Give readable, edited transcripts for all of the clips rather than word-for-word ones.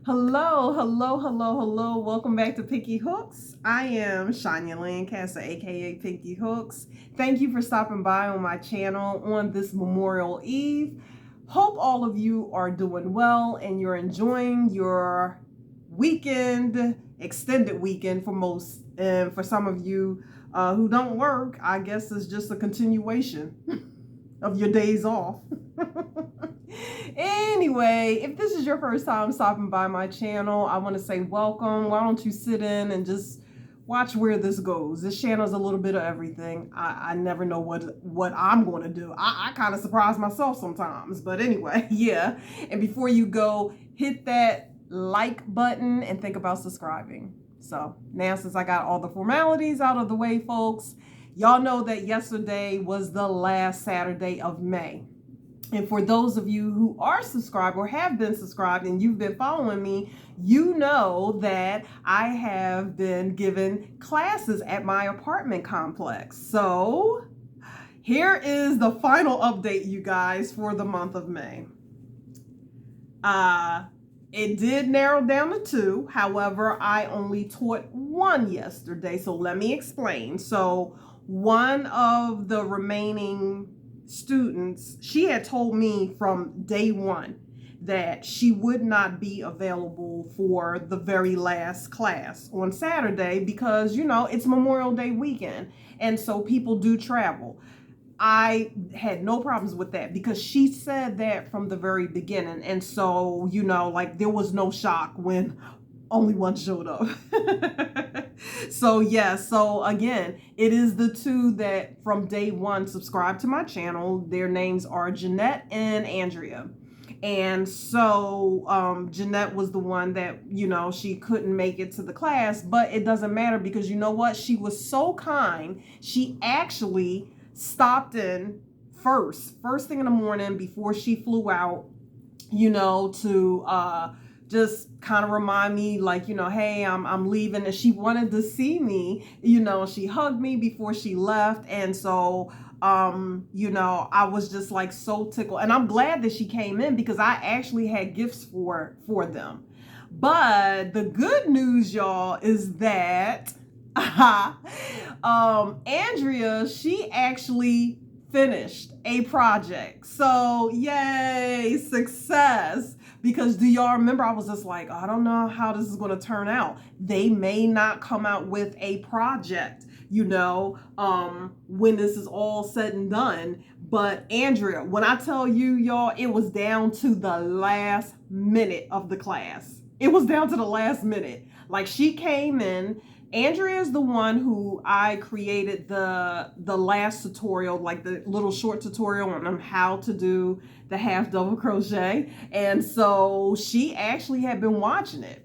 Hello, hello, hello, hello. Welcome back to Picky Hooks. I am Shania Lancaster, aka Picky Hooks. Thank you for stopping by on my channel on this Memorial Eve. Hope all of you are doing well and you're enjoying your weekend, extended weekend for most. And for some of you who don't work, I guess it's just a continuation of your days off. Anyway, if this is your first time stopping by my channel, I want to say welcome. Why don't you sit in and just watch where this goes? This channel is a little bit of everything. I never know what I'm going to do. I kind of surprise myself sometimes. But anyway, yeah. And before you go, hit that like button and think about subscribing. So now, since I got all the formalities out of the way, folks, y'all know that yesterday was the last Saturday of May. And for those of you who are subscribed or have been subscribed and you've been following me, you know that I have been given classes at my apartment complex. So here is the final update, you guys, for the month of May. It did narrow down to 2. However, I only taught 1 yesterday. So let me explain. So one of the remaining students, she had told me from day 1 that she would not be available for the very last class on Saturday because, it's Memorial Day weekend. And so people do travel. I had no problems with that because she said that from the very beginning. And so, there was no shock when only 1 showed up. So again, it is the 2 that from day 1 subscribe to my channel. Their names are Jeanette and Andrea. And so Jeanette was the one that, she couldn't make it to the class, but it doesn't matter because you know what? She was so kind. She actually stopped in first thing in the morning before she flew out, to just kind of remind me hey, I'm leaving. And she wanted to see me, she hugged me before she left. And so I was just like so tickled, and I'm glad that she came in because I actually had gifts for them. But the good news, y'all, is that Andrea, she actually finished a project. So yay, success. Because do y'all remember, I was just like, I don't know how this is going to turn out. They may not come out with a project, when this is all said and done. But Andrea, when I tell you, y'all, it was down to the last minute of the class. It was down to the last minute. Like, she came in. Andrea is the one who I created the last tutorial, like the little short tutorial on how to do the half double crochet. And so she actually had been watching it.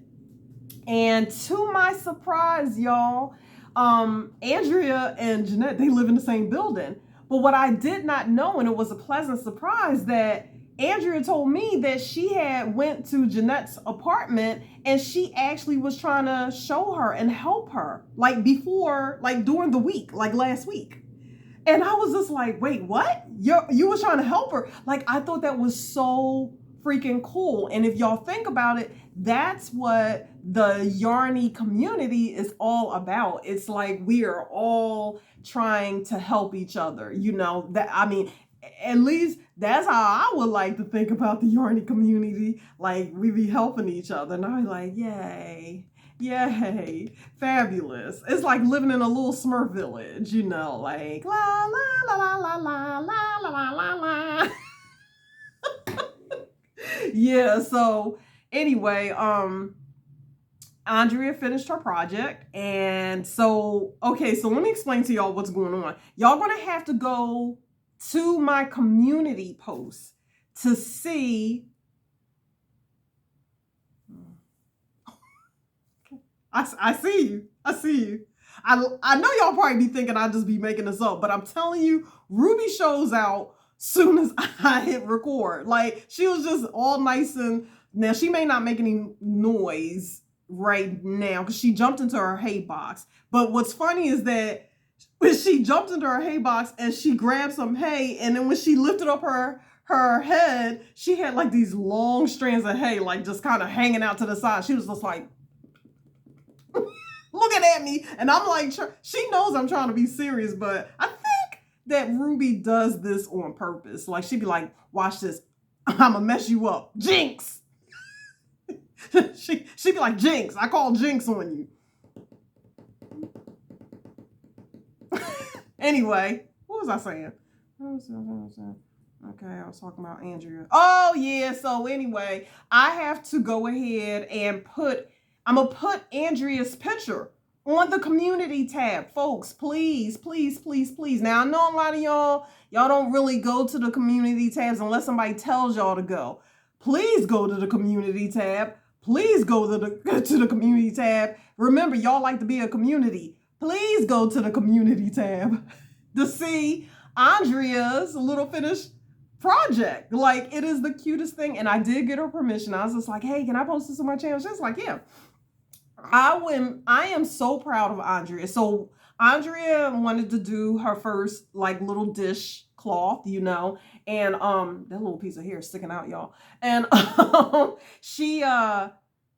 And to my surprise, y'all, Andrea and Jeanette, they live in the same building. But what I did not know, and it was a pleasant surprise, that Andrea told me that she had went to Jeanette's apartment and she actually was trying to show her and help her during the week, like last week. And I was just like, wait, what? You was trying to help her? Like, I thought that was so freaking cool. And if y'all think about it, that's what the Yarny community is all about. It's like we are all trying to help each other. At least that's how I would like to think about the Yarny community. Like, we be helping each other. And I'm like, yay. Yay, fabulous. It's like living in a little Smurf village, like la la la la la la la la la. Yeah, so anyway, Andrea finished her project. And so let me explain to y'all what's going on. Y'all gonna have to go to my community post to see. I see you. I see you. I know y'all probably be thinking I just be making this up, but I'm telling you, Ruby shows out soon as I hit record. Like, she was just all nice, and now she may not make any noise right now because she jumped into her hay box. But what's funny is that when she jumped into her hay box and she grabbed some hay, and then when she lifted up her her head, she had like these long strands of hair, like just kind of hanging out to the side. She was just like looking at me, and I'm like, she knows I'm trying to be serious, but I think that Ruby does this on purpose. Like she'd be like, watch this, I'ma mess you up, Jinx. she'd be like, Jinx, I call Jinx on you. Anyway, what was I saying? Okay, I was talking about Andrea. Oh yeah, so anyway, I have to go ahead and I'm gonna put Andrea's picture on the community tab. Folks, please, please, please, please. Now I know a lot of y'all don't really go to the community tabs unless somebody tells y'all to go. Please go to the community tab. Please go to the community tab. Remember, y'all like to be a community. Please go to the community tab to see Andrea's little finished project. Like, it is the cutest thing. And I did get her permission. I was just like, hey, can I post this on my channel? She's like, yeah. I am so proud of Andrea. So Andrea wanted to do her first like little dish cloth, you know, and that little piece of hair is sticking out, y'all. And she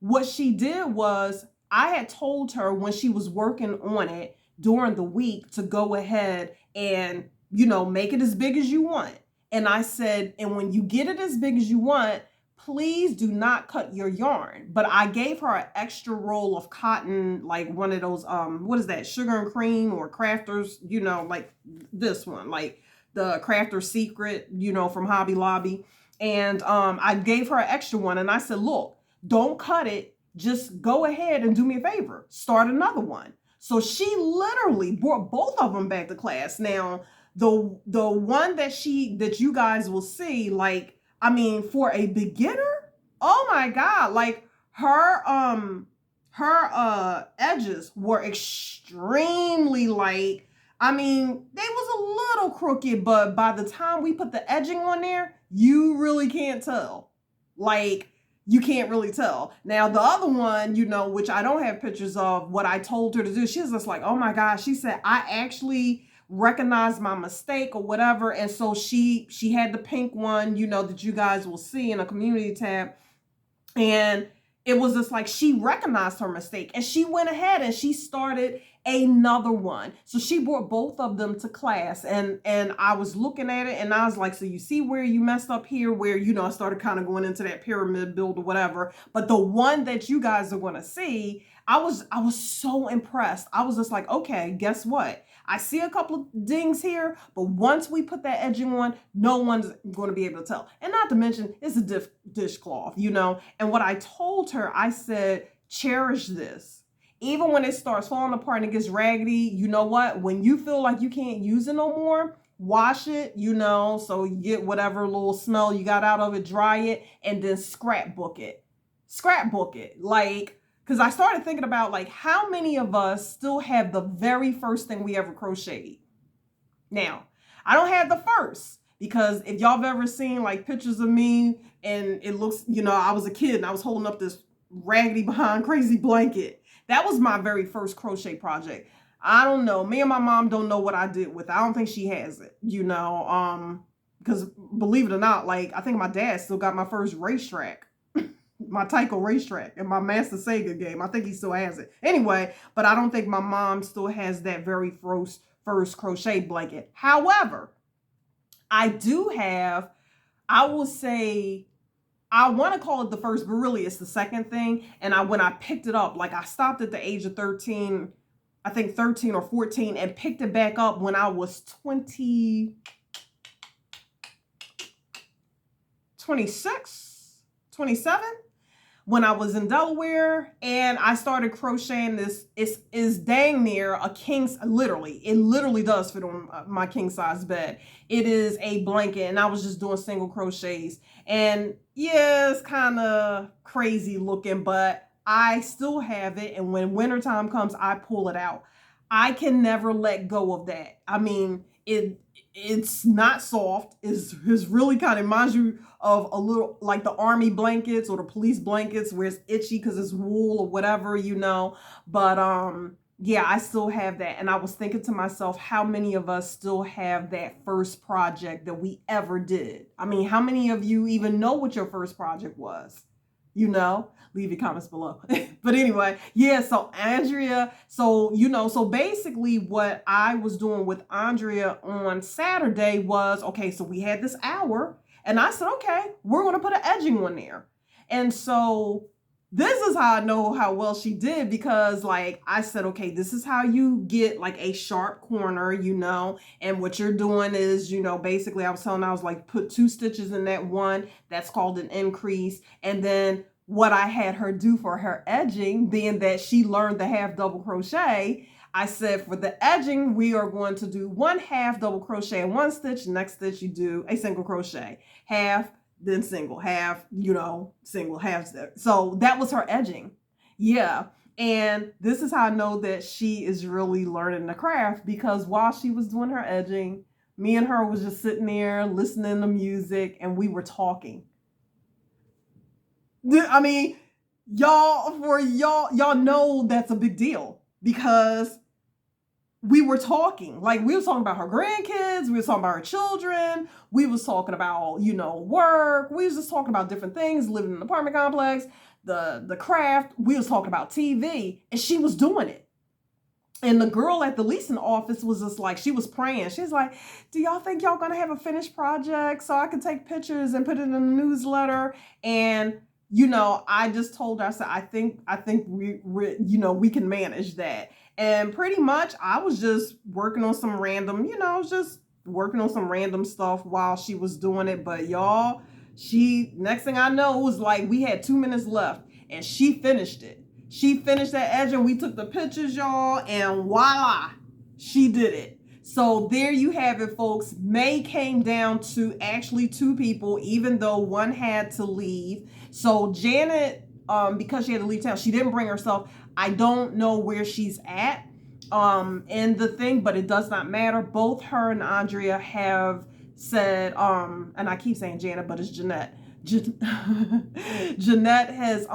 what she did was, I had told her when she was working on it during the week to go ahead and, you know, make it as big as you want. And I said, and when you get it as big as you want, please do not cut your yarn. But I gave her an extra roll of cotton, like one of those, what is that, sugar and cream or crafters, you know, like this one, like the Crafter Secret, you know, from Hobby Lobby. And I gave her an extra one, and I said, look, don't cut it. Just go ahead and do me a favor. Start another one. So she literally brought both of them back to class. Now, the one that you guys will see, like, I mean, for a beginner, oh my God, like her edges were extremely light. I mean, they was a little crooked, but by the time we put the edging on there, you really can't tell. Like, you can't really tell. Now, the other one, you know, which I don't have pictures of, what I told her to do, she was just like, oh my gosh, she said, I actually recognized my mistake or whatever. And so she had the pink one, you know, that you guys will see in a community tab. And it was just like, she recognized her mistake and she went ahead and she started another one. So she brought both of them to class, and I was looking at it and I was like, so you see where you messed up here, where, you know, I started kind of going into that pyramid build or whatever. But the one that you guys are going to see, I was so impressed. I was just like, okay, guess what? I see a couple of dings here, but once we put that edging on, no one's going to be able to tell. And not to mention, it's a dishcloth, you know. And what I told her, I said, cherish this. Even when it starts falling apart and it gets raggedy, you know what? When you feel like you can't use it no more, wash it, you know, so you get whatever little smell you got out of it, dry it, and then scrapbook it. Scrapbook it. Like, because I started thinking about, like, how many of us still have the very first thing we ever crocheted? Now, I don't have the first, because if y'all have ever seen, like, pictures of me, and it looks, you know, I was a kid, and I was holding up this raggedy behind crazy blanket. That was my very first crochet project. I don't know. Me and my mom don't know what I did with it. I don't think she has it, you know, because believe it or not, like, I think my dad still got my first racetrack. My Tyco racetrack and my Master Sega game. I think he still has it. Anyway, but I don't think my mom still has that very first crochet blanket. However, I do have, I will say, I want to call it the first, but really it's the second thing. And when I picked it up, like, I stopped at the age of 13, I think 13 or 14, and picked it back up when I was 26, 27. When I was in Delaware, and I started crocheting this. It's dang near a king's, literally. It literally does fit on my king size bed. It is a blanket, and I was just doing single crochets. And yeah, it's kind of crazy looking, but I still have it. And when wintertime comes, I pull it out. I can never let go of that. I mean, it's not soft. It's really kind of reminds you of a little like the army blankets or the police blankets where it's itchy because it's wool or whatever, you know. But yeah, I still have that. And I was thinking to myself, how many of us still have that first project that we ever did? I mean, how many of you even know what your first project was? Leave your comments below. But anyway, yeah, so Andrea, so basically what I was doing with Andrea on Saturday was, okay, so we had this hour, and I said, okay, we're going to put an edging one there. And so this is how I know how well she did, because like I said, okay, this is how you get like a sharp corner, and what you're doing is, basically I was like, put 2 stitches in that one. That's called an increase. And then what I had her do for her edging, being that she learned the half double crochet, I said for the edging, we are going to do 1 half double crochet in 1 stitch. Next stitch, you do a single crochet, half, then single, half, single, half. So that was her edging. Yeah. And this is how I know that she is really learning the craft, because while she was doing her edging, me and her was just sitting there listening to music, and we were talking. I mean, y'all know that's a big deal, because we were talking. Like, we was talking about her grandkids, we was talking about her children, we was talking about, work, we was just talking about different things, living in an apartment complex, the craft, we was talking about TV, and she was doing it. And the girl at the leasing office was just like, she was praying. She's like, do y'all think y'all gonna have a finished project so I can take pictures and put it in the newsletter? And I just told her, I said, I think we can manage that. And pretty much I was just working on some random, stuff while she was doing it. But y'all, next thing I know, it was like we had 2 minutes left, and she finished it. She finished that edge, and we took the pictures, y'all, and voila, she did it. So there you have it, folks. May came down to actually 2 people, even though one had to leave. So Janet, because she had to leave town, she didn't bring herself. I don't know where she's at in the thing, but it does not matter. Both her and Andrea have said, and I keep saying Janet, but it's Jeanette. Jeanette has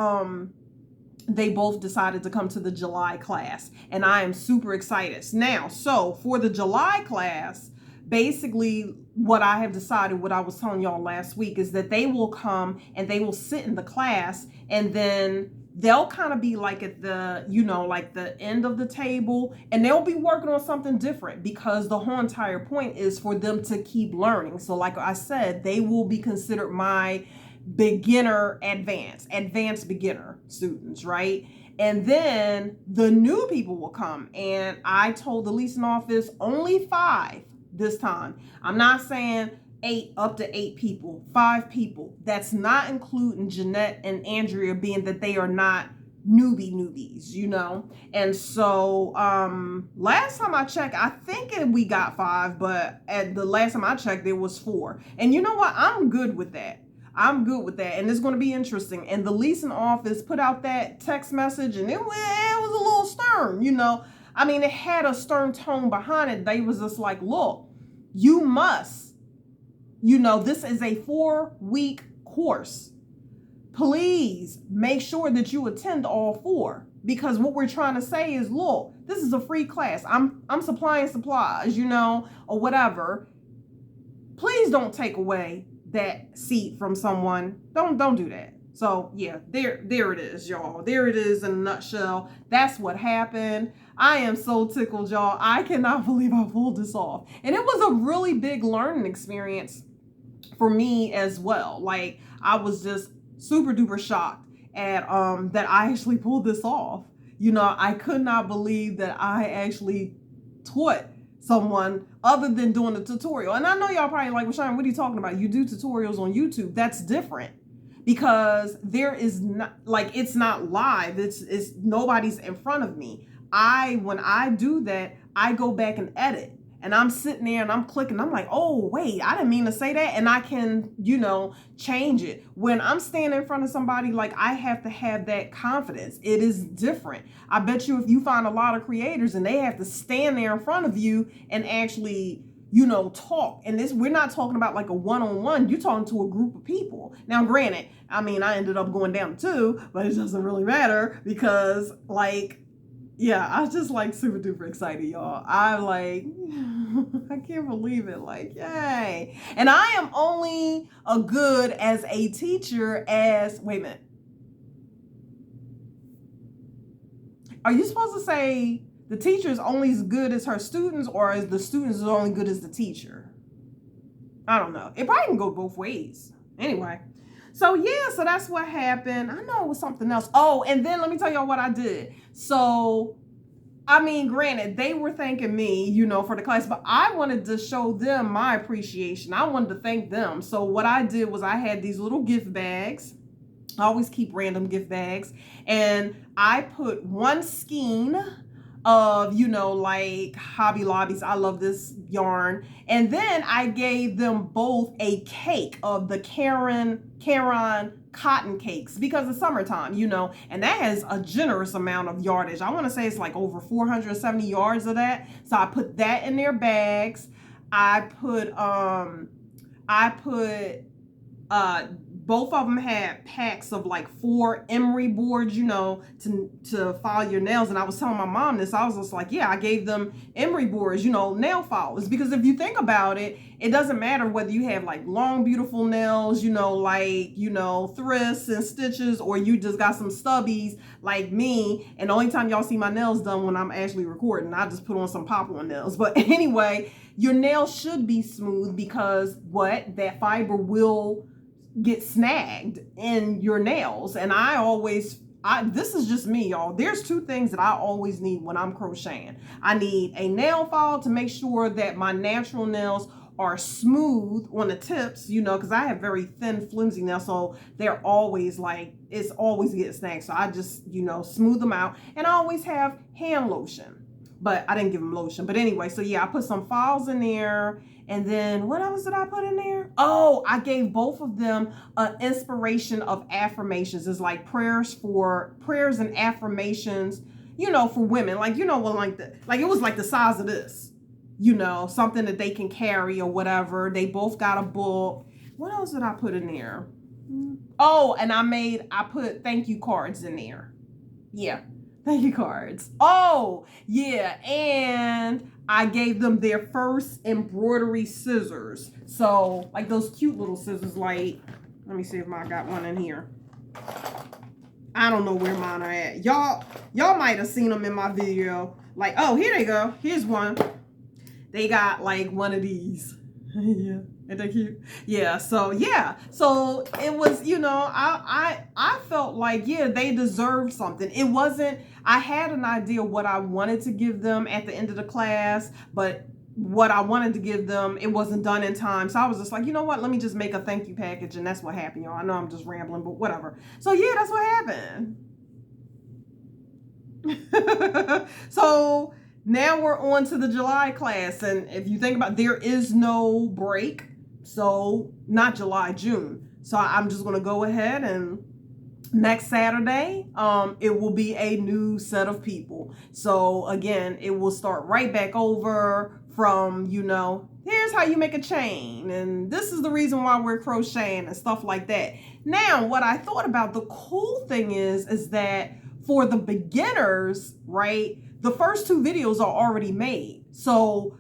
they both decided to come to the July class, and I am super excited. Now, so for the July class, basically what I have decided, what I was telling y'all last week, is that they will come and they will sit in the class, and then they'll kind of be like at the, like the end of the table, and they'll be working on something different, because the whole entire point is for them to keep learning. So like I said, they will be considered my beginner advanced beginner students, right? And then the new people will come, and I told the leasing office only 5 this time. I'm not saying 8, up to 8 people, 5 people. That's not including Jeanette and Andrea, being that they are not newbies, And so last time I checked, I think we got 5, but at the last time I checked, there was 4. And you know what? I'm good with that. And it's going to be interesting. And the leasing office put out that text message, and it was a little stern, I mean, it had a stern tone behind it. They was just like, look, you must, this is a 4-week course. Please make sure that you attend all 4, because what we're trying to say is, look, this is a free class. I'm supplying supplies, or whatever. Please don't take away that seat from someone. Don't do that. So yeah, there it is, y'all. There it is in a nutshell. That's what happened. I am so tickled, y'all. I cannot believe I pulled this off. And it was a really big learning experience for me as well. Like, I was just super duper shocked at that I actually pulled this off. I could not believe that I actually taught someone other than doing a tutorial. And I know y'all probably like, well, Shine, what are you talking about? You do tutorials on YouTube. That's different, because there is not, like, it's not live. It's nobody's in front of me. When I do that, I go back and edit, and I'm sitting there and I'm clicking. I'm like, oh, wait, I didn't mean to say that. And I can, change it. When I'm standing in front of somebody, like, I have to have that confidence. It is different. I bet you if you find a lot of creators and they have to stand there in front of you and actually, talk. And we're not talking about like a one-on-one. You're talking to a group of people. Now, granted, I mean, I ended up going down 2, but it doesn't really matter, because like, Yeah, I was just like super duper excited, y'all. I like, I can't believe it. Like, yay. And I am only a good as a teacher as, wait a minute. Are you supposed to say the teacher is only as good as her students, or is the students is only good as the teacher? I don't know. It probably can go both ways. Anyway. So yeah, so that's what happened. I know it was something else. Oh, and then let me tell y'all what I did. So I mean, granted, they were thanking me, for the class, but I wanted to show them my appreciation. I wanted to thank them. So what I did was I had these little gift bags. I always keep random gift bags. And I put one skein of, like Hobby Lobbies. I love this yarn. And then I gave them both a cake of the Caron cotton cakes because it's summertime, and that has a generous amount of yardage. I want to say it's like over 470 yards of that. So I put that in their bags. I put both of them had packs of like 4 emery boards, to file your nails. And I was telling my mom this. I was just like, yeah, I gave them emery boards, nail filers. Because if you think about it, it doesn't matter whether you have like long, beautiful nails, thrists and stitches, or you just got some stubbies like me. And the only time y'all see my nails done when I'm actually recording, I just put on some pop-on nails. But anyway, your nails should be smooth because that fiber will get snagged in your nails. And this is just me, y'all. There's 2 things that I always need when I'm crocheting. I need a nail file to make sure that my natural nails are smooth on the tips, because I have very thin, flimsy nails, so they're always it's always getting snagged. So I just, smooth them out. And I always have hand lotion, but I didn't give them lotion. But anyway, so yeah, I put some files in there. And then what else did I put in there? Oh, I gave both of them an inspiration of affirmations. It's like prayers and affirmations, for women. Like, it was like the size of this, something that they can carry or whatever. They both got a book. What else did I put in there? Oh, and I put thank you cards in there. Yeah. Thank you cards. Oh, yeah. And I gave them their first embroidery scissors. So, like those cute little scissors, let me see if I got one in here. I don't know where mine are at. Y'all might have seen them in my video. Like, oh, here they go. Here's one. They got like one of these. Yeah. Ain't that cute? Yeah. So it was, I felt like, yeah, they deserved something. It wasn't, I had an idea what I wanted to give them at the end of the class, but what I wanted to give them, it wasn't done in time. So I was just like, you know what? Let me just make a thank you package. And that's what happened, y'all. I know I'm just rambling, but whatever. So yeah, that's what happened. So now we're on to the July class. And if you think about it, there is no break. So not July, June. So I'm just going to go ahead and next Saturday, it will be a new set of people. So again, it will start right back over from, here's how you make a chain. And this is the reason why we're crocheting and stuff like that. Now, what I thought about, the cool thing is that for the beginners, right, the first 2 videos are already made. So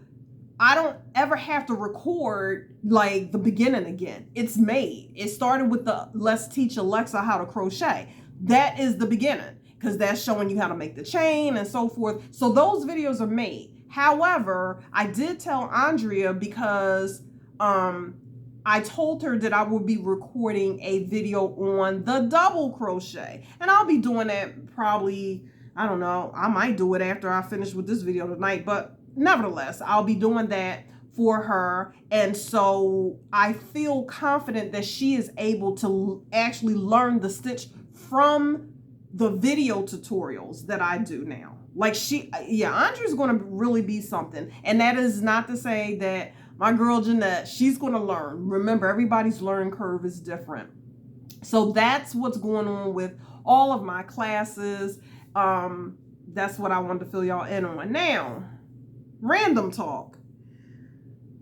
I don't ever have to record like the beginning again. It's made. It started with the Let's Teach Alexa How to Crochet. That is the beginning because that's showing you how to make the chain and so forth. So those videos are made. However, I did tell Andrea because I told her that I would be recording a video on the double crochet. And I'll be doing that probably, I don't know, I might do it after I finish with this video tonight, but nevertheless, I'll be doing that for her. And so I feel confident that she is able to actually learn the stitch from the video tutorials that I do now. Like Andrea's going to really be something. And that is not to say that my girl Jeanette, she's going to learn. Remember, everybody's learning curve is different. So that's what's going on with all of my classes. That's what I wanted to fill y'all in on. Now, random talk.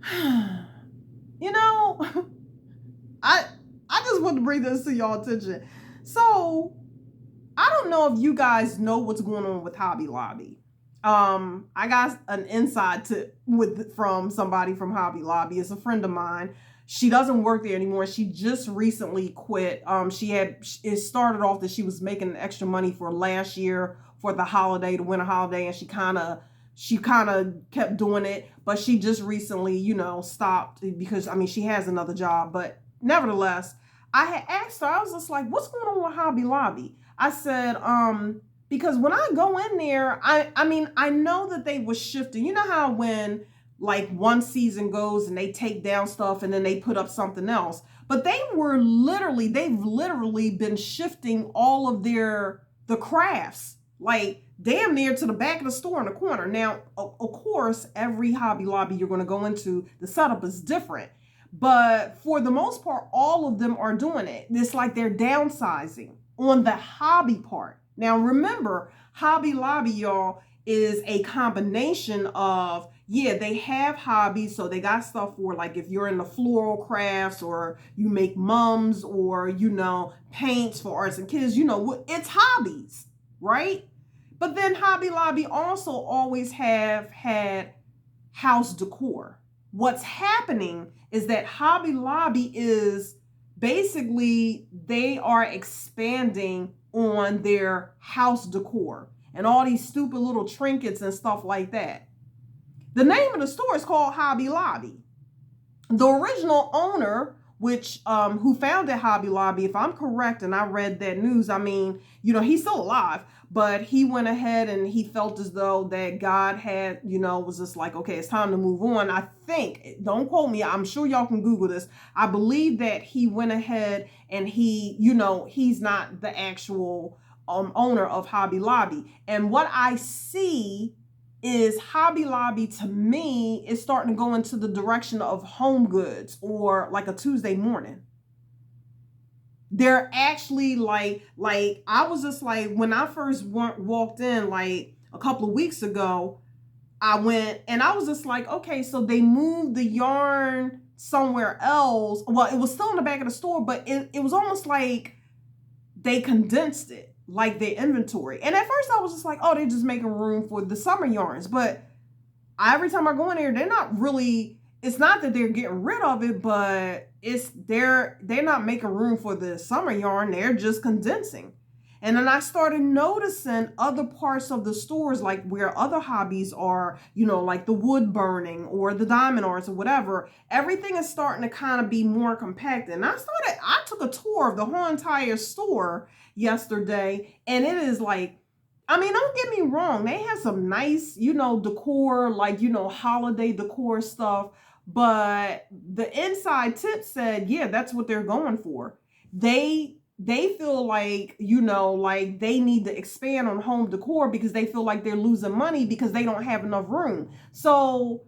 I just want to bring this to y'all attention. So I don't know if you guys know what's going on with Hobby Lobby. I got an inside tip from somebody from Hobby Lobby. It's a friend of mine. She doesn't work there anymore. She just recently quit. It started off that she was making extra money for last year for the holiday, the winter holiday, and she kind of kept doing it, but she just recently, stopped because she has another job. But nevertheless, I had asked her, I was just like, what's going on with Hobby Lobby? I said, because when I go in there, I know that they were shifting. You know how when like one season goes and they take down stuff and then they put up something else, but they've literally been shifting all of the crafts, like damn near to the back of the store in the corner. Now, of course, every Hobby Lobby you're going to go into, the setup is different. But for the most part, all of them are doing it. It's like they're downsizing on the hobby part. Now, remember, Hobby Lobby, y'all, is a combination of, they have hobbies. So they got stuff for, like, if you're in the floral crafts or you make mums or, paints for arts and kids, it's hobbies, right? But then Hobby Lobby also always have had house decor. What's happening is that Hobby Lobby is basically, they are expanding on their house decor and all these stupid little trinkets and stuff like that. The name of the store is called Hobby Lobby. The original owner, who founded Hobby Lobby, if I'm correct, and I read that news, he's still alive, but he went ahead and he felt as though that God had, was just like, okay, it's time to move on. I think, don't quote me, I'm sure y'all can Google this. I believe that he went ahead and he's not the actual owner of Hobby Lobby. And what I see is Hobby Lobby, to me, is starting to go into the direction of Home Goods or like a Tuesday Morning. They're actually like I was just like, when I first walked in like a couple of weeks ago, I went and I was just like, okay, so they moved the yarn somewhere else. Well, it was still in the back of the store, but it was almost like they condensed it, like their inventory. And at first I was just like, oh, they're just making room for the summer yarns. But every time I go in there, they're not really, it's not that they're getting rid of it, but they're not making room for the summer yarn. They're just condensing. And then I started noticing other parts of the stores, like where other hobbies are, like the wood burning or the diamond arts or whatever. Everything is starting to kind of be more compact. And I took a tour of the whole entire store yesterday, and it is like, don't get me wrong, they have some nice, decor, like, holiday decor stuff. But the inside tip said, that's what they're going for. They feel like, like they need to expand on home decor because they feel like they're losing money because they don't have enough room. So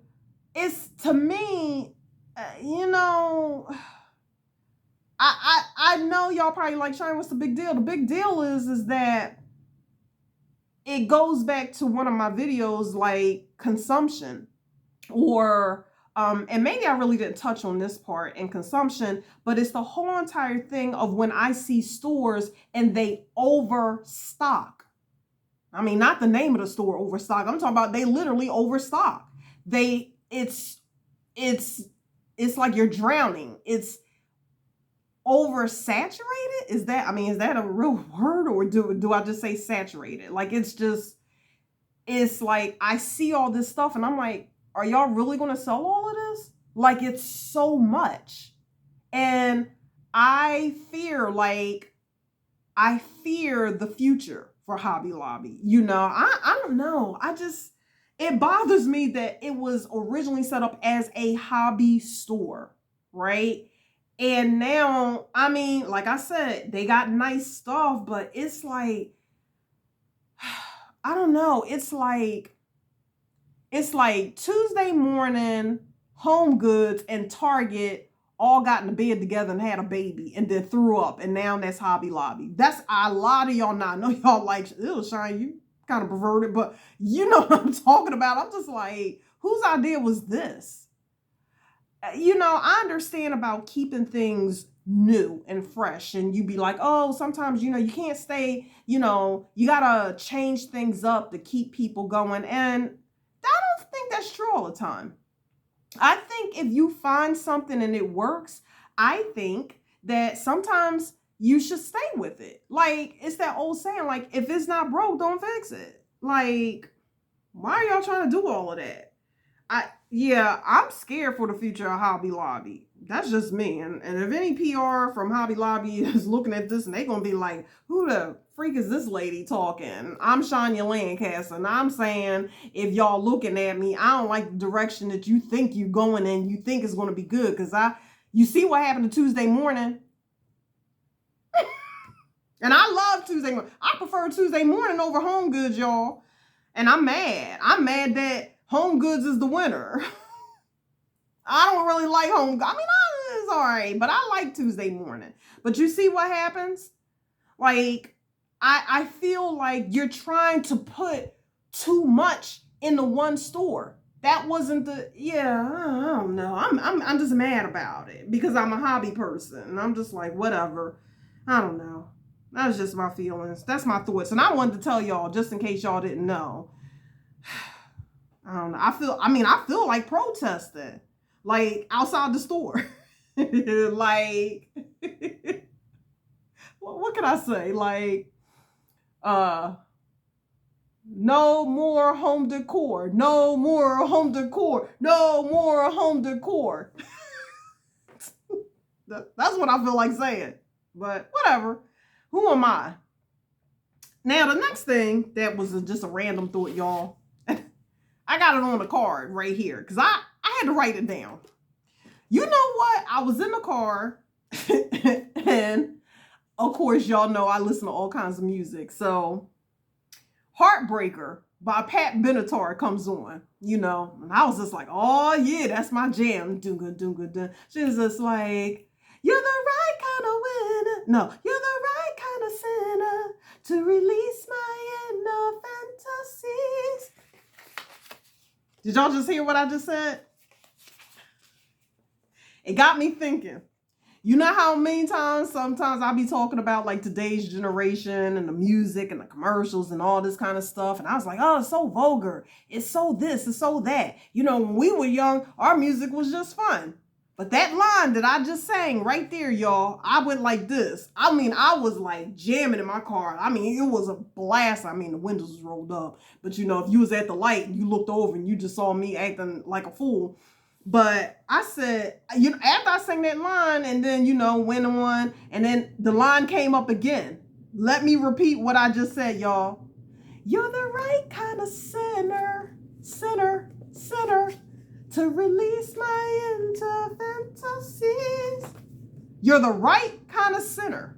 it's, to me, I know y'all probably like, Shine, what's the big deal? The big deal is that it goes back to one of my videos, like consumption, or and maybe I really didn't touch on this part in consumption, but it's the whole entire thing of when I see stores and they overstock. Not the name of the store overstock. I'm talking about they literally overstock. It's like you're drowning. It's oversaturated. Is that a real word, or do I just say saturated? Like, it's like I see all this stuff and I'm like, are y'all really going to sell all of this? Like, it's so much. And I fear the future for Hobby Lobby. I don't know. It bothers me that it was originally set up as a hobby store, right? And now, like I said, they got nice stuff, but it's like, I don't know. It's like Tuesday Morning, Home Goods, and Target all got in the bed together and had a baby and then threw up, and now that's Hobby Lobby. That's, a lot of y'all not know, y'all like, ew, Shine, you kind of perverted, but you know what I'm talking about. I'm just like, whose idea was this? I understand about keeping things new and fresh, and you be like, oh, sometimes you can't stay, you gotta change things up to keep people going. And I don't think that's true all the time. I think if you find something and it works, I think that sometimes you should stay with it. Like, it's that old saying, like, if it's not broke, don't fix it. Like, why are y'all trying to do all of that? I'm scared for the future of Hobby Lobby. That's just me. And if any PR from Hobby Lobby is looking at this and they gonna be like, who the freak is this lady talking? I'm Shania Lancaster, and I'm saying, if y'all looking at me, I don't like the direction that you think you going in. You think it's gonna be good, because you see what happened to Tuesday Morning. And I love Tuesday Morning. I prefer Tuesday Morning over Home Goods, y'all. And I'm mad. I'm mad that Home Goods is the winner. I don't really like Home Goods. I mean, it's all right, but I like Tuesday Morning. But you see what happens? Like, I feel like you're trying to put too much in the one store. That wasn't I don't know. I'm just mad about it because I'm a hobby person. And I'm just like, whatever. I don't know. That's just my feelings. That's my thoughts. And I wanted to tell y'all, just in case y'all didn't know. I don't know. I feel like protesting. Like, outside the store. Like, what can I say? Like, no more home decor. No more home decor. No more home decor. That's what I feel like saying. But whatever. Who am I? Now, the next thing that was just a random thought, y'all. I got it on the card right here because I had to write it down. You know what? I was in the car and of course, y'all know I listen to all kinds of music. So Heartbreaker by Pat Benatar comes on, and I was just like, oh yeah, that's my jam. Dunga, dunga, dunga. She was just like, you're the right kind of winner. No, you're the right kind of sinner to release my inner fantasies. Did y'all just hear what I just said? It got me thinking. You know how many times sometimes I be talking about like today's generation and the music and the commercials and all this kind of stuff. And I was like, oh, it's so vulgar. It's so this, it's so that. When we were young, our music was just fun. But that line that I just sang right there, y'all, I went like this. I was like jamming in my car. It was a blast. The windows was rolled up. But if you was at the light and you looked over and you just saw me acting like a fool. But I said, after I sang that line and then, went on, and then the line came up again. Let me repeat what I just said, y'all. You're the right kind of sinner, to release my into fantasies. You're the right kind of sinner.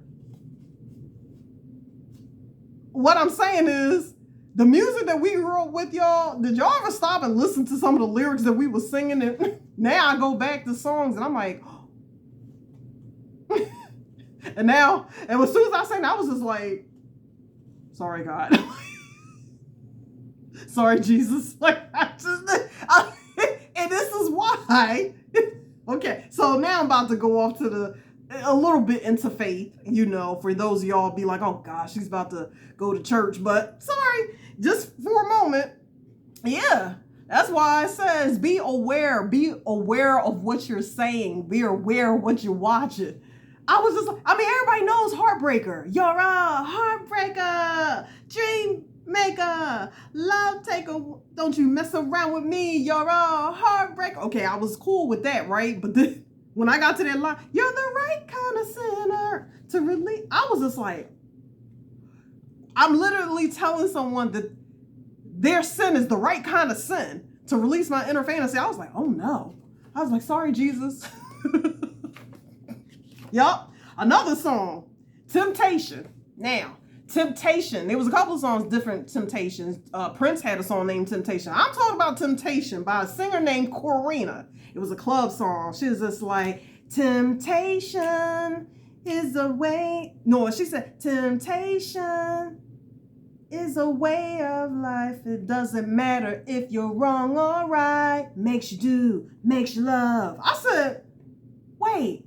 What I'm saying is, the music that we grew up with, y'all, did y'all ever stop and listen to some of the lyrics that we were singing? And now I go back to songs and I'm like, and as soon as I sang, I was just like, sorry, God. Sorry, Jesus. Like, and this is why. Okay, so now I'm about to go off to a little bit into faith, for those of y'all be like, oh gosh, she's about to go to church. But sorry, just for a moment. Yeah, that's why it says be aware of what you're saying, be aware of what you're watching. I was just, everybody knows Heartbreaker. You're a heartbreaker, dream maker, love taker. Don't you mess around with me. You're a heartbreaker. Okay, I was cool with that, right? But then when I got to that line, you're the right kind of sinner to release. I was just like, I'm literally telling someone that their sin is the right kind of sin to release my inner fantasy. I was like, oh no. I was like, sorry, Jesus. Yup. Another song, Temptation. Now, Temptation. There was a couple of songs, different Temptations. Prince had a song named Temptation. I'm talking about Temptation by a singer named Corina. It was a club song. She was just like, temptation is a way. No, she said, temptation is a way of life. It doesn't matter if you're wrong or right. Makes you do, makes you love. I said, wait,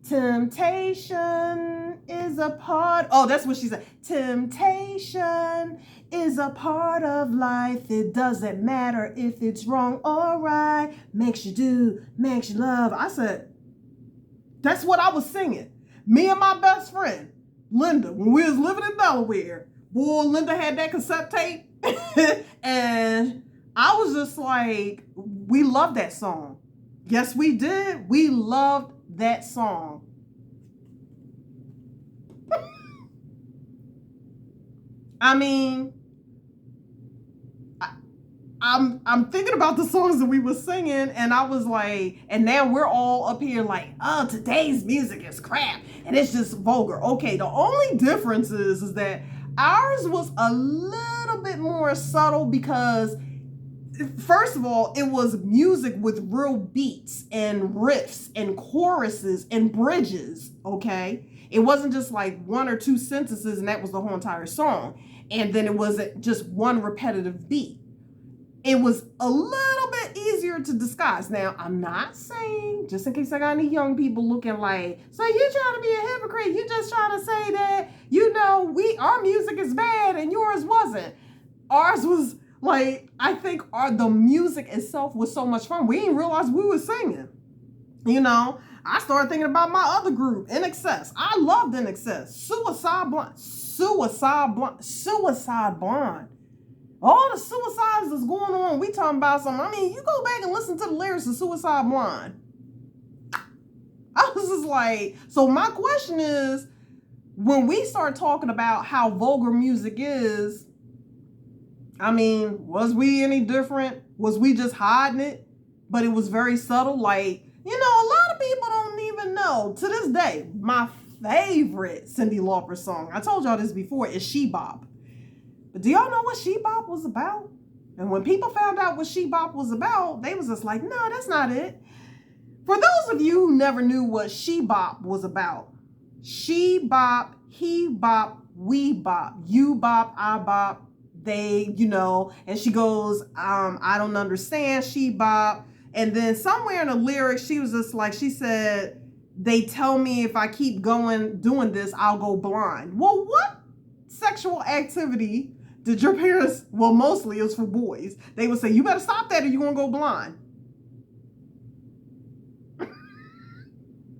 Temptation is a part. Oh, that's what she said. Temptation is a part of life. It doesn't matter if it's wrong or right. Makes you do, makes you love. I said, that's what I was singing. Me and my best friend, Linda, when we was living in Delaware. Boy, Linda had that cassette tape. And I was just like, we loved that song. Yes, we did. We loved that song. I mean, I'm thinking about the songs that we were singing, and I was like, and now we're all up here like, oh, today's music is crap and it's just vulgar. Okay, the only difference is that ours was a little bit more subtle because, first of all, it was music with real beats and riffs and choruses and bridges, okay? It wasn't just like one or two sentences and that was the whole entire song. And then it wasn't just one repetitive beat. It was a little bit easier to disguise. Now, I'm not saying, just in case I got any young people looking like, so you're trying to be a hypocrite. You just trying to say that, our music is bad and yours wasn't. Ours was like, I think the music itself was so much fun. We didn't realize we were singing. I started thinking about my other group, INXS. I loved INXS. Suicide Blonde. All the suicides that's going on, we talking about something. I mean, you go back and listen to the lyrics of Suicide Blonde. I was just like, so my question is, when we start talking about how vulgar music is, I mean, was we any different? Was we just hiding it? But it was very subtle. Like, a lot of people don't even know. To this day, my favorite Cyndi Lauper song, I told y'all this before, is She Bop. But do y'all know what She Bop was about? And when people found out what She Bop was about, they was just like, no, that's not it. For those of you who never knew what She Bop was about, she bop, he bop, we bop, you bop, I bop, they, and she goes, I don't understand, she bop. And then somewhere in the lyrics, she was just like, she said, they tell me if I keep going doing this, I'll go blind. Well, what sexual activity did your parents, well, mostly it was for boys, they would say, you better stop that or you're going to go blind.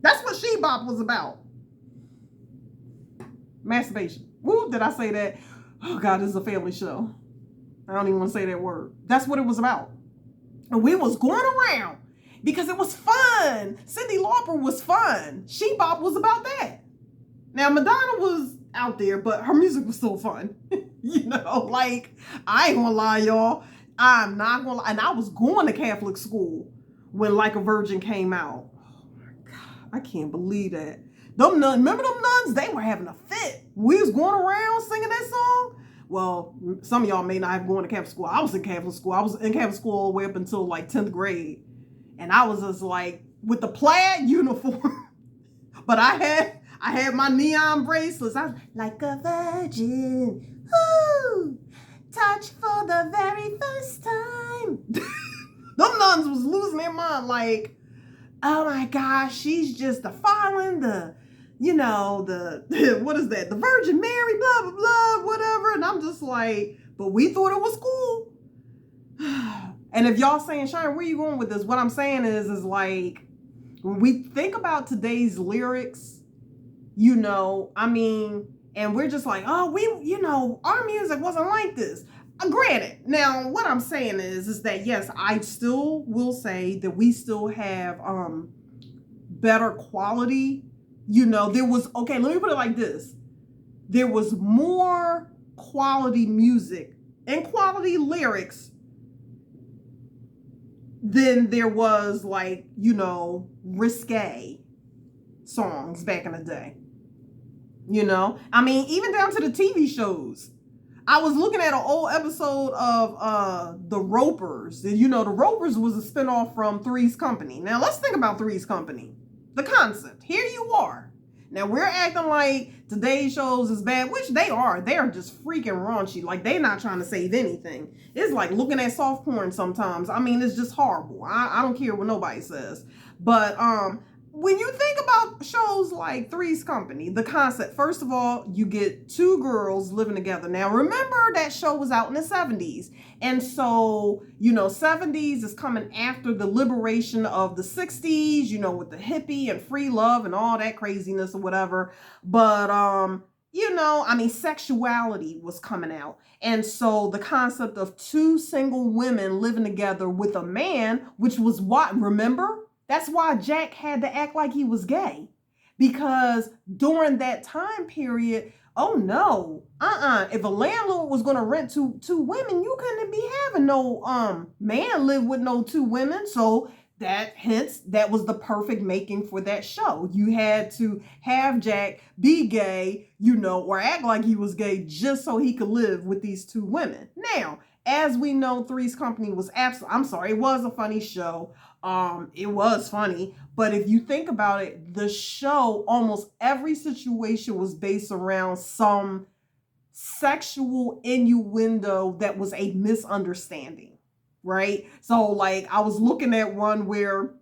That's what She Bop was about. Masturbation. Woo, did I say that? Oh, God, this is a family show. I don't even want to say that word. That's what it was about. And we was going around because it was fun. Cyndi Lauper was fun. She Bop was about that. Now, Madonna was out there, but her music was still fun. Like, I ain't gonna lie, y'all. I'm not gonna lie. And I was going to Catholic school when Like a Virgin came out. Oh, my God. I can't believe that. Them nuns, remember them nuns? They were having a fit. We was going around singing that song. Well, some of y'all may not have gone to Catholic school. I was in Catholic school. I was in Catholic school all the way up until like 10th grade. And I was just like with the plaid uniform. But I had my neon bracelets. I was like a virgin. Ooh, touch for the very first time. Them nuns was losing their mind like, oh my gosh, she's just defiling the what is that? The Virgin Mary, blah, blah, blah, whatever. And I'm just like, but we thought it was cool. And if y'all saying, Shine, where you going with this? What I'm saying is like, when we think about today's lyrics, and we're just like, oh, our music wasn't like this. Granted, now what I'm saying is that, yes, I still will say that we still have better quality. There was, okay, let me put it like this. There was more quality music and quality lyrics than there was like, risque songs back in the day. Even down to the TV shows. I was looking at an old episode of The Ropers. The Ropers was a spinoff from Three's Company. Now, let's think about Three's Company. The concept. Here you are. Now, we're acting like today's shows is bad, which they are. They are just freaking raunchy. Like, they're not trying to save anything. It's like looking at soft porn sometimes. It's just horrible. I don't care what nobody says. But when you think about shows like Three's Company, the concept, first of all, you get two girls living together. Now, remember that show was out in the 70s. And so, 70s is coming after the liberation of the 60s, with the hippie and free love and all that craziness or whatever. But, sexuality was coming out. And so the concept of two single women living together with a man, which was what, remember? That's why Jack had to act like he was gay. Because during that time period, oh no, if a landlord was gonna rent two women, you couldn't be having no man live with no two women. So that was the perfect making for that show. You had to have Jack be gay, or act like he was gay just so he could live with these two women. Now, as we know, Three's Company was it was a funny show. It was funny, but if you think about it, the show, almost every situation was based around some sexual innuendo that was a misunderstanding, right? So like I was looking at one where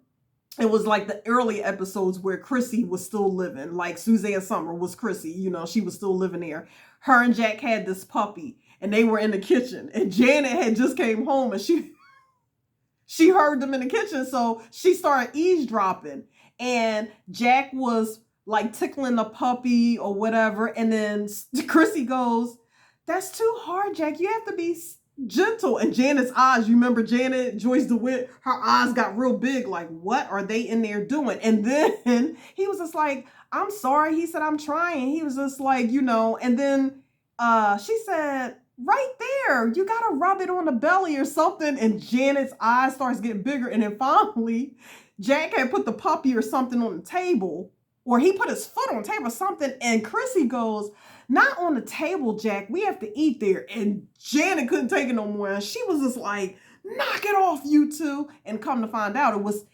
it was like the early episodes where Chrissy was still living, like Suzanne Summer was Chrissy, she was still living there. Her and Jack had this puppy and they were in the kitchen and Janet had just came home and she heard them in the kitchen, so she started eavesdropping. And Jack was like tickling the puppy or whatever. And then Chrissy goes, "That's too hard, Jack. You have to be gentle." And Janet's eyes, you remember Janet, Joyce DeWitt, her eyes got real big, like, what are they in there doing? And then he was just like, "I'm sorry." He said, "I'm trying." He was just like, and then she said, "Right there, you gotta rub it on the belly or something." And Janet's eyes starts getting bigger. And then finally, Jack had put the puppy or something on the table, or he put his foot on the table or something. And Chrissy goes, "Not on the table, Jack. We have to eat there." And Janet couldn't take it no more. And she was just like, "Knock it off, you two." And come to find out, it was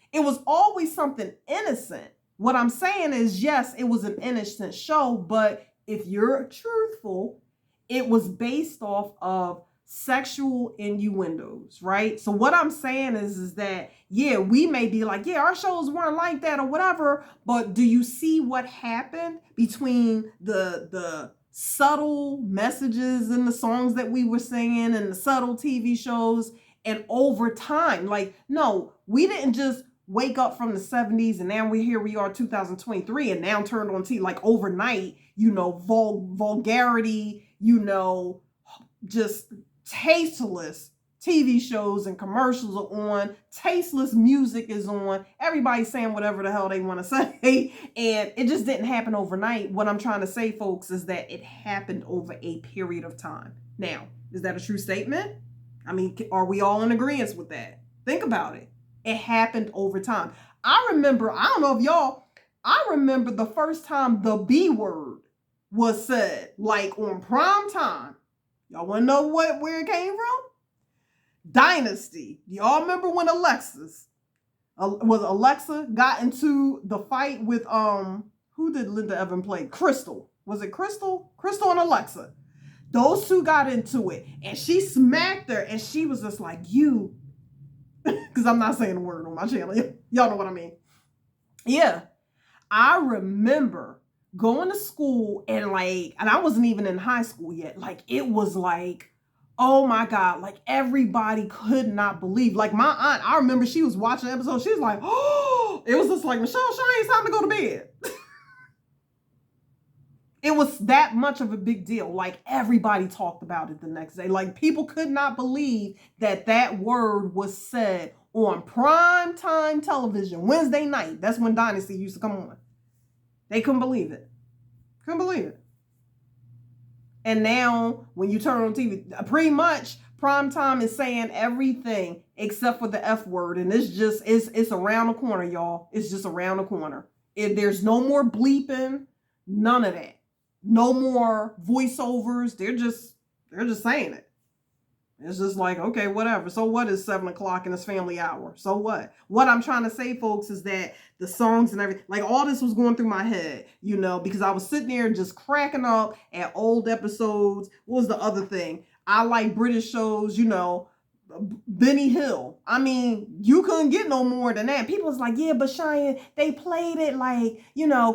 always something innocent. What I'm saying is, yes, it was an innocent show, but if you're truthful, it was based off of sexual innuendos, right? So what I'm saying is that, yeah, we may be like, yeah, our shows weren't like that or whatever, but do you see what happened between the subtle messages in the songs that we were singing and the subtle TV shows and over time? Like, no, we didn't just wake up from the 70s and now we are 2023 and now turned on TV like overnight, vulgarity, just tasteless TV shows and commercials are on, tasteless music is on, everybody's saying whatever the hell they want to say, and it just didn't happen overnight. What I'm trying to say, folks, is that it happened over a period of time. Now, is that a true statement? I mean, are we all in agreement with that? Think about it. It happened over time. I remember the first time the B word was said, like on prime time. Y'all want to know where it came from? Dynasty. Y'all remember when Alexa got into the fight with who did Linda Evans play? Crystal. Was it Crystal? Crystal and Alexa. Those two got into it and she smacked her and she was just like, "You," because I'm not saying a word on my channel. Y'all know what I mean. Yeah. I remember going to school and I wasn't even in high school yet. Like, it was like, oh my God, like everybody could not believe. Like my aunt, I remember she was watching the episode. She was like, oh, it was just like, "Michelle Shine, it's time to go to bed." It was that much of a big deal. Like everybody talked about it the next day. Like people could not believe that word was said on prime time television, Wednesday night. That's when Dynasty used to come on. They couldn't believe it. Couldn't believe it. And now when you turn on TV, pretty much prime time is saying everything except for the F word. And it's around the corner, y'all. It's just around the corner. There's no more bleeping, none of that. No more voiceovers. They're just saying it. It's just like, okay, whatever. So what is 7:00 and it's family hour? So what? What I'm trying to say, folks, is that the songs and everything, like all this was going through my head, because I was sitting there just cracking up at old episodes. What was the other thing? I like British shows, Benny Hill. I mean, you couldn't get no more than that. People was like, yeah, but Cheyenne, they played it like,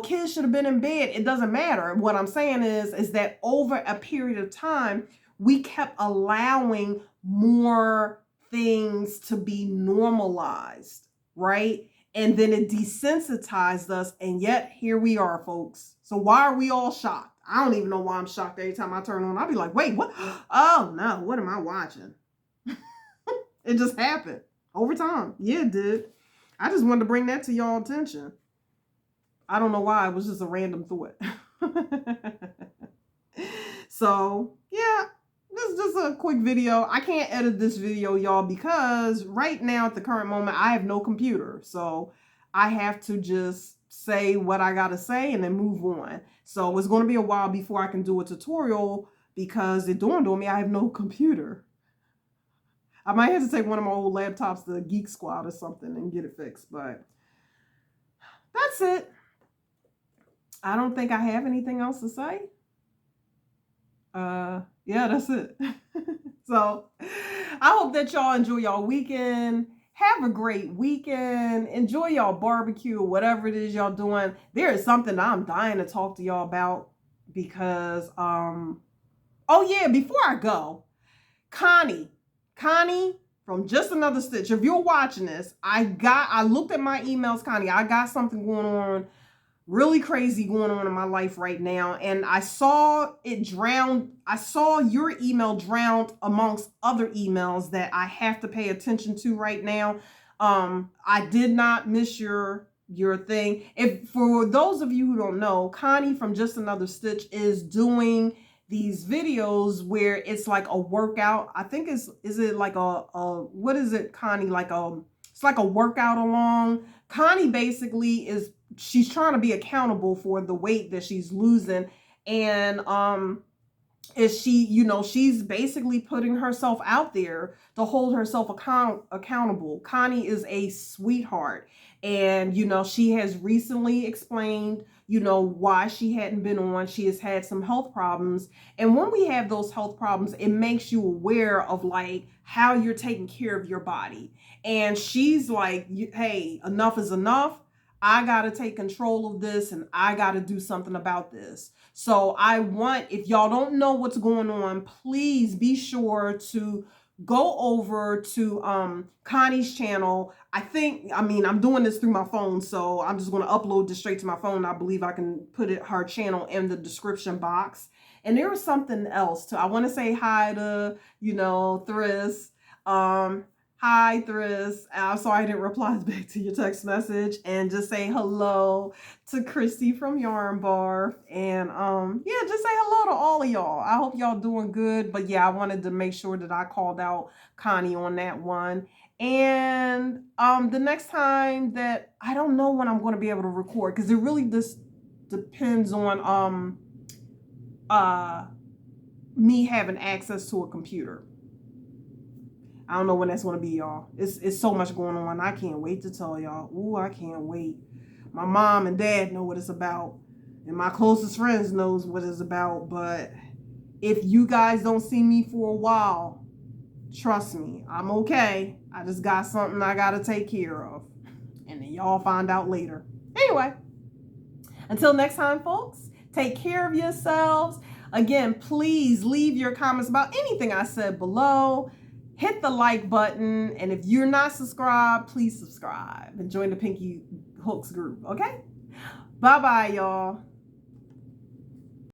kids should have been in bed. It doesn't matter. What I'm saying is that over a period of time, we kept allowing more things to be normalized, right? And then it desensitized us. And yet here we are, folks. So why are we all shocked? I don't even know why I'm shocked every time I turn on. I'll be like, wait, what? Oh no, what am I watching? It just happened over time. Yeah, it did. I just wanted to bring that to y'all attention. I don't know why. It was just a random thought. So, yeah, this is just a quick video. I can't edit this video, y'all, because right now at the current moment, I have no computer. So I have to just say what I got to say and then move on. So it's going to be a while before I can do a tutorial because it dawned on me I have no computer. I might have to take one of my old laptops to Geek Squad or something and get it fixed, but that's it. I don't think I have anything else to say. Yeah, that's it. So I hope that y'all enjoy y'all weekend. Have a great weekend. Enjoy y'all barbecue or whatever it is y'all doing. There is something I'm dying to talk to y'all about because, oh yeah, before I go, Connie from Just Another Stitch. If you're watching this, I looked at my emails, Connie. I got something going on, really crazy going on in my life right now. And I saw it drowned. I saw your email drowned amongst other emails that I have to pay attention to right now. I did not miss your thing. If for those of you who don't know, Connie from Just Another Stitch is doing these videos where it's like a workout. I think is it like a what is it, Connie? It's like a workout along. Connie basically she's trying to be accountable for the weight that she's losing. And she's basically putting herself out there to hold herself accountable. Connie is a sweetheart. And, she has recently explained, why she hadn't been on. She has had some health problems. And when we have those health problems, it makes you aware of like how you're taking care of your body. And she's like, hey, enough is enough. I got to take control of this and I got to do something about this. So if y'all don't know what's going on, please be sure to go over to Connie's channel. I'm doing this through my phone, so I'm just going to upload this straight to my phone. I believe I can put her channel in the description box. And there was something else too. I want to say hi to, Thris. Hi, Thris. I'm sorry I didn't reply back to your text message, and just say hello to Christy from Yarn Bar. And yeah, just say hello to all of y'all. I hope y'all doing good. But yeah, I wanted to make sure that I called out Connie on that one. And the next time that I don't know when I'm going to be able to record, because it really just depends on me having access to a computer. I don't know when that's going to be, y'all. It's so much going on. I can't wait to tell y'all. Ooh, I can't wait. My mom and dad know what it's about. And my closest friends knows what it's about. But if you guys don't see me for a while, trust me, I'm okay. I just got something I got to take care of. And then y'all find out later. Anyway, until next time, folks, take care of yourselves. Again, please leave your comments about anything I said below. Hit the like button. And if you're not subscribed, please subscribe and join the Pinky Hooks group. Okay? Bye-bye, y'all.